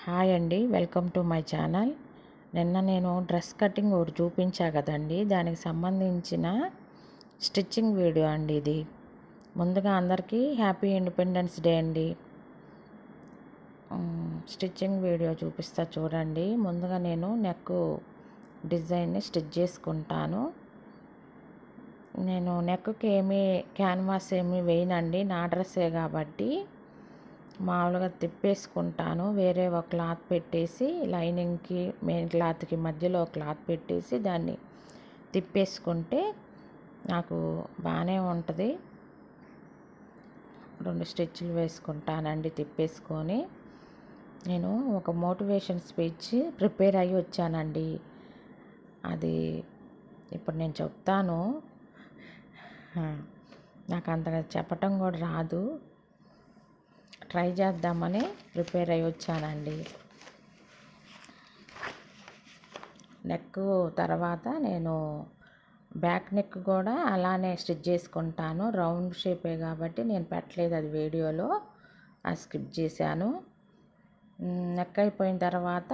Hi అండి, welcome to my channel. నిన్న నేను డ్రెస్ కటింగ్ ఒకటి చూపించా కదండి, దానికి సంబంధించిన స్టిచ్చింగ్ వీడియో అండి ఇది. ముందుగా అందరికీ హ్యాపీ ఇండిపెండెన్స్ డే అండి. స్టిచ్చింగ్ వీడియో చూపిస్తా చూడండి. ముందుగా నేను నెక్ డిజైన్ని స్టిచ్ చేసుకుంటాను. నేను నెక్కి క్యాన్వాస్ ఏమీ వేయనండి, నా డ్రెస్సే కాబట్టి మామూలుగా తిప్పేసుకుంటాను. వేరే ఒక క్లాత్ పెట్టేసి లైనింగ్కి మెయిన్ క్లాత్కి మధ్యలో క్లాత్ పెట్టేసి దాన్ని తిప్పేసుకుంటే నాకు బాగానే ఉంటుంది. 2 స్టిచ్లు వేసుకుంటానండి తిప్పేసుకొని. నేను ఒక మోటివేషన్ స్పీచ్ ప్రిపేర్ అయ్యి వచ్చానండి. అది ఇప్పుడు నేను చెప్తాను. నాకు అంతగా చెప్పటం కూడా రాదు, ట్రై చేద్దామని ప్రిపేర్ అయ్యి వచ్చానండి. నెక్ తర్వాత నేను బ్యాక్ నెక్ కూడా అలానే స్టిచ్ చేసుకుంటాను. రౌండ్ షేపే కాబట్టి నేను పెట్టలేదు అది వీడియోలో, అది స్కిప్ చేశాను. నెక్ అయిపోయిన తర్వాత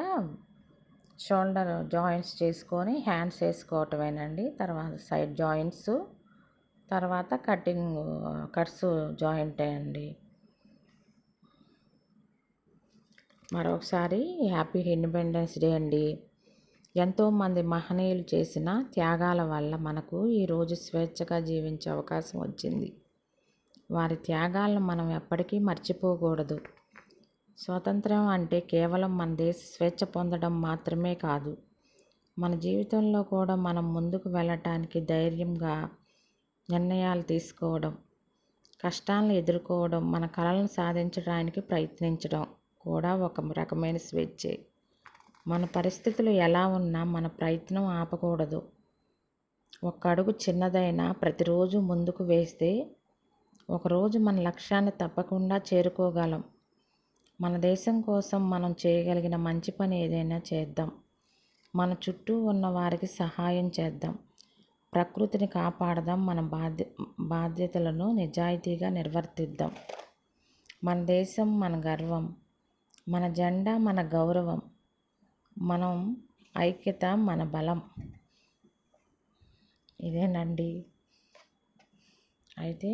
షోల్డర్ జాయింట్స్ చేసుకొని హ్యాండ్స్ వేసుకోవటమేనండి. తర్వాత సైడ్ జాయింట్స్, తర్వాత కట్స్ జాయింట్ అండి. మరొకసారి హ్యాపీ ఇండిపెండెన్స్ డే అండి. ఎంతోమంది మహనీయులు చేసిన త్యాగాల వల్ల మనకు ఈరోజు స్వేచ్ఛగా జీవించే అవకాశం వచ్చింది. వారి త్యాగాలను మనం ఎప్పటికీ మర్చిపోకూడదు. స్వాతంత్ర్యం అంటే కేవలం మన దేశ స్వేచ్ఛ పొందడం మాత్రమే కాదు, మన జీవితంలో కూడా మనం ముందుకు వెళ్ళటానికి ధైర్యంగా నిర్ణయాలు తీసుకోవడం, కష్టాలను ఎదుర్కోవడం, మన కలలను సాధించడానికి ప్రయత్నించడం కూడా ఒక రకమైన స్వేచ్ఛే. మన పరిస్థితులు ఎలా ఉన్నా మన ప్రయత్నం ఆపకూడదు. ఒక్క అడుగు చిన్నదైనా ప్రతిరోజు ముందుకు వేస్తే ఒకరోజు మన లక్ష్యాన్ని తప్పకుండా చేరుకోగలం. మన దేశం కోసం మనం చేయగలిగిన మంచి పని ఏదైనా చేద్దాం. మన చుట్టూ ఉన్న వారికి సహాయం చేద్దాం. ప్రకృతిని కాపాడదాం. మన బాధ్యతలను నిజాయితీగా నిర్వర్తిద్దాం. మన దేశం మన గర్వం, మన జెండా మన గౌరవం, మనం ఐక్యత మన బలం. ఇదేనండి. అయితే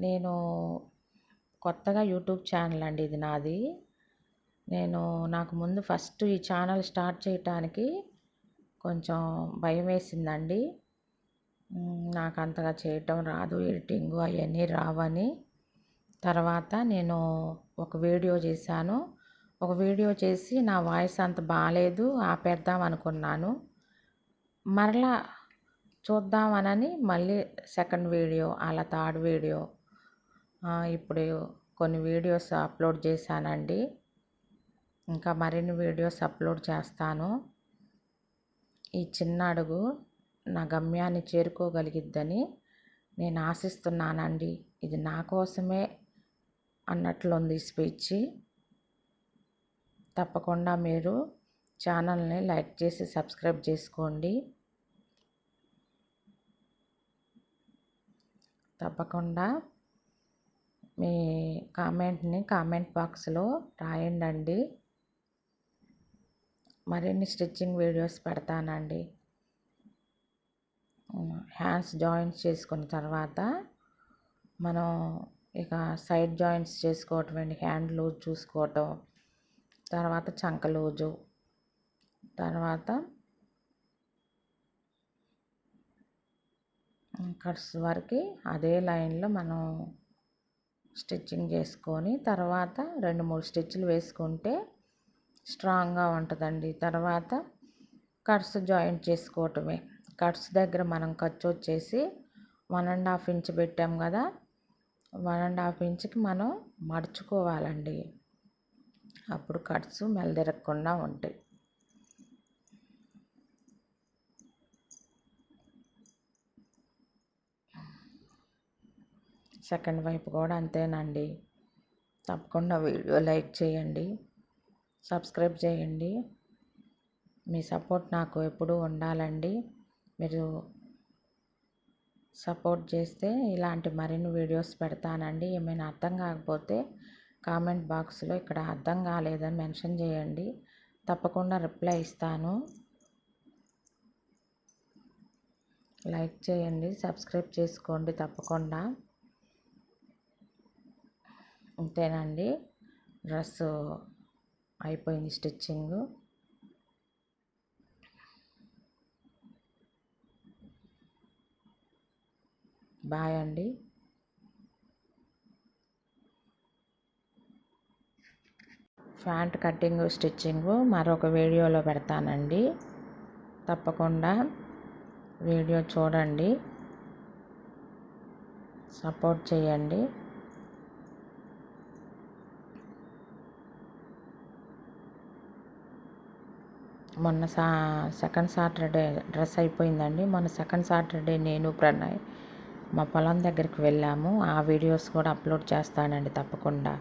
నేను కొత్తగా యూట్యూబ్ ఛానల్ అండి ఇది నాది. నాకు ముందు ఫస్ట్ ఈ ఛానల్ స్టార్ట్ చేయటానికి కొంచెం భయం వేసిందండి. నాకు అంతగా చేయటం రాదు, ఎడిటింగ్ అవన్నీ రావని. తర్వాత నేను ఒక వీడియో చేశాను. ఒక వీడియో చేసి నా వాయిస్ అంత బాగాలేదు, ఆపేద్దాం అనుకున్నాను. మరలా చూద్దామనని మళ్ళీ సెకండ్ వీడియో, అలా థర్డ్ వీడియో, ఇప్పుడు కొన్ని వీడియోస్ అప్లోడ్ చేశానండి. ఇంకా మరిన్ని వీడియోస్ అప్లోడ్ చేస్తాను. ఈ చిన్న అడుగు నా గమ్యాన్ని చేరుకోగలిగిద్దని నేను ఆశిస్తున్నానండి. ఇది నా కోసమే అన్నట్లుంది స్పీచ్. తప్పకుండా మీరు ఛానల్ని లైక్ చేసి సబ్స్క్రైబ్ చేసుకోండి. తప్పకుండా మీ కామెంట్ని కామెంట్ బాక్స్లో రాయండి. మరిన్ని స్టిచ్చింగ్ వీడియోస్ పెడతానండి. హ్యాండ్స్ జాయింట్స్ చేసుకున్న తర్వాత మనం ఇక సైడ్ జాయింట్స్ చేసుకోవటం అండి. హ్యాండ్ లూజ్ చూసుకోవటం, తర్వాత చంక లూజు, తర్వాత కట్స్ వరకు అదే లైన్లో మనం స్టిచ్చింగ్ చేసుకొని తర్వాత 2-3 స్టిచ్లు వేసుకుంటే స్ట్రాంగ్గా ఉంటుందండి. తర్వాత కట్స్ జాయింట్ చేసుకోవటమే. కట్స్ దగ్గర మనం ఖర్చు వచ్చేసి 1.5 ఇంచ్ పెట్టాం కదా, 1.5 ఇంచుకి మనం మడుచుకోవాలండి. అప్పుడు కట్స్ మెలదిరగకుండా ఉంటాయి. సెకండ్ వైపు కూడా అంతేనండి. తప్పకుండా వీడియో లైక్ చేయండి, సబ్స్క్రైబ్ చేయండి. మీ సపోర్ట్ నాకు ఎప్పుడూ ఉండాలండి. మీరు సపోర్ట్ చేస్తే ఇలాంటి మరిన్ని వీడియోస్ పెడతానండి. ఏమైనా అర్థం కాకపోతే కామెంట్ బాక్స్లో ఇక్కడ అర్థం కాలేదని మెన్షన్ చేయండి, తప్పకుండా రిప్లై ఇస్తాను. లైక్ చేయండి, సబ్స్క్రైబ్ చేసుకోండి తప్పకుండా. అంతేనండి, డ్రెస్ అయిపోయింది స్టిచ్చింగ్. బాయ్ అండి. ప్యాంట్ కటింగ్ స్టిచ్చింగ్ మరొక వీడియోలో పెడతానండి, తప్పకుండా వీడియో చూడండి, సపోర్ట్ చేయండి. మొన్న సెకండ్ సాటర్డే డ్రెస్ అయిపోయిందండి. మొన్న సెకండ్ సాటర్డే నేను ప్రణయ్ మా పొలం దగ్గరికి వెళ్ళాము. ఆ వీడియోస్ కూడా అప్లోడ్ చేస్తానండి తప్పకుండా.